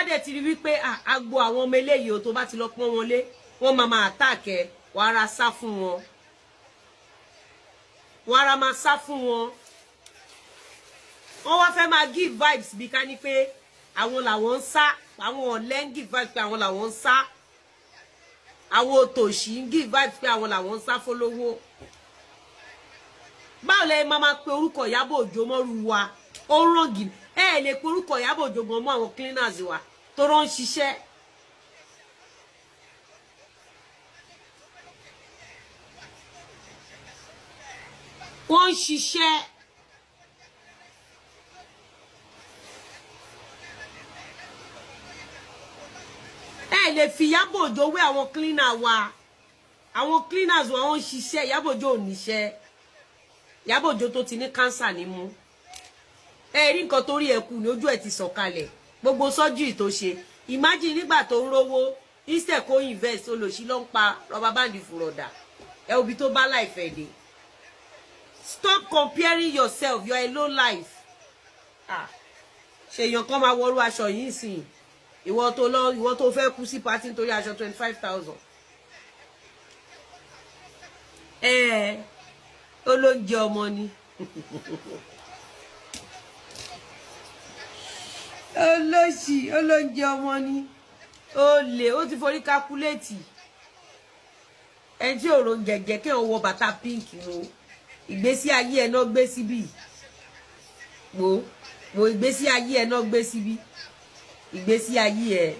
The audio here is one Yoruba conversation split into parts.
dẹ̀ ti rí wípé agbo àwọn ọmọ eléyìí o tó bá ti lọ pọ́n wọn lé wọ́n máa attack ẹ wàá ra sá fún wọn wàá ra máa sá fún wọn wọ́n wá fẹ́ máa give vibes bí ká ní pé àwọn làwọn ń sá àwọn ọ̀lẹ ń give vibes pé àwọn làwọn ń sá àwọn òtòṣì ń give vibes pé àwọn làwọn ń sá fólówó báwo lẹ máa pe orúkọ Ìyábọ̀ Òjó mọ́rú wa ó rọ̀gì lè pe orúkọ Ìyábọ̀ Òjó gan mọ́ àwọn cleaners wa tó rán ṣiṣẹ́ wọ́n ń ṣiṣẹ́ lè fi Ìyábọ̀ Òjó wé àwọn cleaner wa àwọn cleaners wa wọ́n ń ṣiṣẹ́ Ìyábọ̀ Òjó ò níṣẹ́ Ìyábọ̀ Òjó tó ti ní cancer nímú rí nǹkan tó rí ẹkù ní ojú ẹ̀ ti sọ̀kalẹ̀ gbogbo surgery tó ṣe imagine nígbà tó ń rówó instead kó invest olóṣì ló ń pa rọba báńdì fúrọ̀dà òbí tó bá láìfẹ́ dé stop comparing yourself you are a low life ṣèyàn kan máa wọrú aṣọ yìí sìn ìwọ tó fẹ́ kú sí party nítorí aṣọ 25,000 olóúnjẹ ọmọ ni olóṣì olóúnjẹ ọmọ ni olè ó ti forí kákúléètì ẹni tí òrò gẹ̀gẹ̀ kí wọ́n wọ bàtà pínkì o ìgbésí ayé ẹ̀ náà gbé síbí wo ìgbésí ayé ẹ̀ náà gbé síbí ìgbésí ayé ẹ̀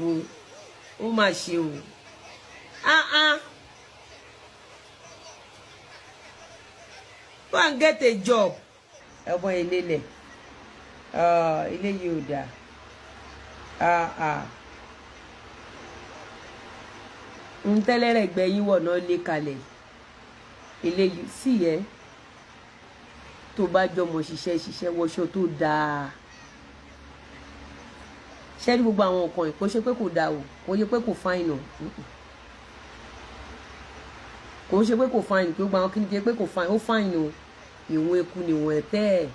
wo ó mà ṣe o go and get a job ọmọ ìlélẹ̀ ilé yìí ò dáa ń tẹ́lẹ̀rẹ̀ gbẹ̀yìn wọ̀ náà lé kalẹ̀ ilé yìí sì yẹ tó bá jọmọ ṣiṣẹ́ wọṣọ tó dáa ṣẹ́rí gbogbo àwọn nǹkan kò ṣe pé kò dáa o kò ṣe pé kò fáìn o kò ṣe pé kò fáìn kí gbogbo àwọn kí ni ṣe pé kò fáìn ó fáìn o ìwọ̀n eku nìwọ̀n ẹ̀tẹ́ ẹ̀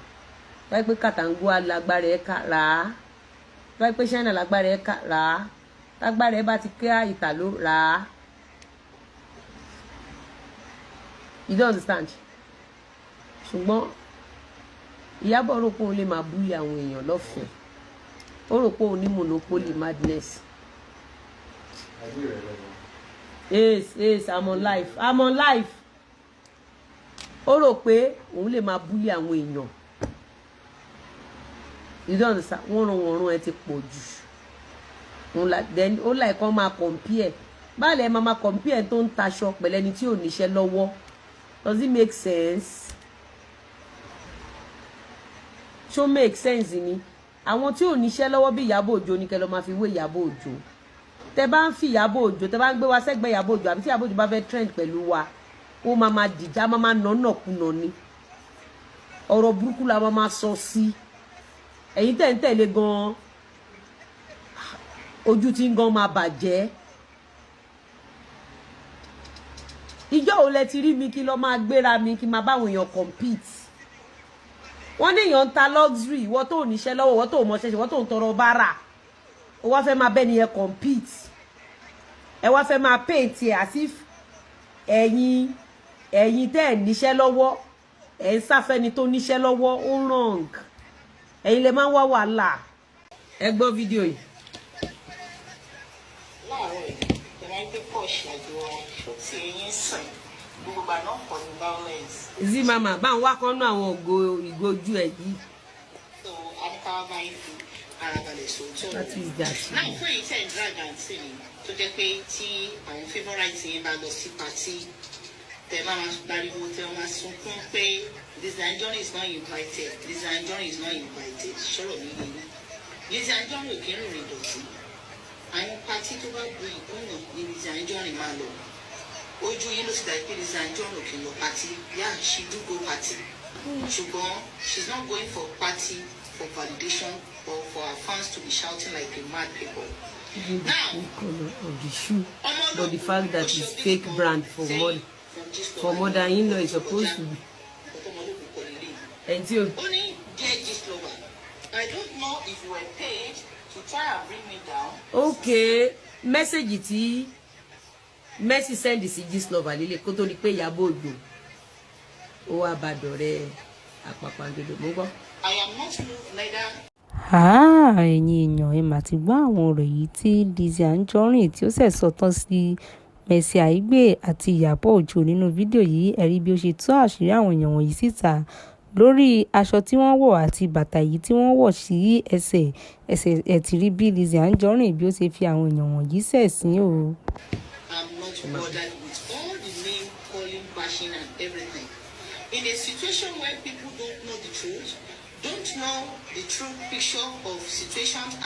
báyìí pé kàtàǹgó alágbára ẹ̀ rà á báyìí pé ṣáínà lágbára ẹ̀ rà á lágbára ẹ̀ bá ti ká ìtà ló rà á you don't understand ṣùgbọ́n Ìyábọ̀ rò pé òun lè máa búlì àwọn èèyàn lọ́fẹ̀ẹ́ ó rò pé òun ní monopoly madness yes I'm on life ó rò pé òun lè máa búlì àwọn èèyàn you don't understand wọ́n ẹ ti pọ̀ jù ó láì kàn máa compare báàlẹ̀ máa compare tó ń taṣọ pẹ̀lẹ́ni tí ò níṣẹ́ lọ́wọ́ does it make sense ṣó make sense ni àwọn tí ò níṣẹ́ lọ́wọ́ bí Ìyábọ̀ Òjó ní kẹ́ lọ máa fi wé Ìyábọ̀ Òjó tẹ́ bá ń fi Ìyábọ̀ Òjó tẹ́ bá ń gbé wa sẹ́gbẹ́ Ìyábọ̀ Òjó àbí tí Ìyábọ̀ Òjó bá fẹ́ trend pẹ̀lú wa ó máa dìjà máa nọ́nàkúnà ni ọ̀rọ̀ burúkú la máa sọ sí ẹ̀yin tẹ́ ń tẹ̀lé gan ojú tí ń gan máa bàjẹ́ ìjọ́ ò lẹ ti rí mi kí lọ máa gbéra mi kí máa báwọn èèyàn compete wọ́n ní èèyàn ń ta luxury ìwọ tó níṣẹ́ lọ́wọ́ ìwọ tó mọṣẹ́ ìwọ tó ń tọrọ bára ó wá fẹ́ máa bẹ́ni yẹn compete ẹ wá fẹ́ máa paint ẹ̀ as if ẹ̀yin tẹ́ ẹ̀ níṣẹ́ lọ́wọ́ ẹ̀ ń sáfẹ́ni tó níṣẹ́ lọ́wọ́ ó wrong ẹ̀yin lè máa ń wá wàhálà ẹ gbọ́ fídíò yìí. láàárọ̀ yìí ẹ máa ń gbé pọ̀ ṣàjọ aṣọ tí eyín sàn gbogbo ìgbà náà pọ̀ ní violence. zi mama bá ń wá kan náà àwọn ìgò ojú ẹ yìí. so adikawa máa ń fi ara balẹ̀ sòótọ́. that is that. náà fún èyí tẹ̀ ń drag àǹtí mi tó jẹ́ pé tí àwọn favourite yẹn bá lọ sí party tẹ máa pariwo tẹ máa sunkún pé Lizzy Anjorin is not invited Lizzy Anjorin is not invited sọ̀rọ̀ mi lè ní Lizzy Anjorin ò kí ń rìn ìdọ̀tí àwọn party tó bá bu ìgbóná ní Lizzy Anjorin máa lọ ojú yìí ló ti dàbí pé Lizzy Anjorin ò kí ń lọ party yeah she do go party ṣùgbọ́n she's not going for party for validation or for her fans to be shouting like a mad people. Now, of the shoe, but the fact that it's fake brand for mother-in-law is supposed to be. Only dear Gist lover, I don't know if you were paid to Try and bring me down. Okay, message tí Mercy send sí Gistlover lílé kó tó ní pé Ìyábọ̀ Òjó ó wá bá dọ̀rẹ́ Àpàpàǹdodo mú gbọ́. I am not neither. ẹ̀yin èèyàn ẹ mà ti gbọ́ àwọn ọ̀rọ̀ yìí tí Lizzy Anjorin tí ó ṣẹ̀ sọ tán sí Mercy Aigbe àti Ìyábọ̀ Òjó nínú fídíò yìí. Ẹ rí bí ó ṣe tú àṣírí àwọn èèyàn wọ̀nyí síta lórí aṣọ tí wọ́n wọ̀ àti bàtà yìí tí wọ́n wọ̀ sí ẹsẹ̀ ẹ̀ ti rí bí Lizzy Anjorin bí ó ṣe fi àwọn èèyàn wọ̀nyí ṣẹ̀sín o. I'm not bothered with all the name calling, bashing, and everything. In a situation where people don't know the truth, don't know the true picture of situations.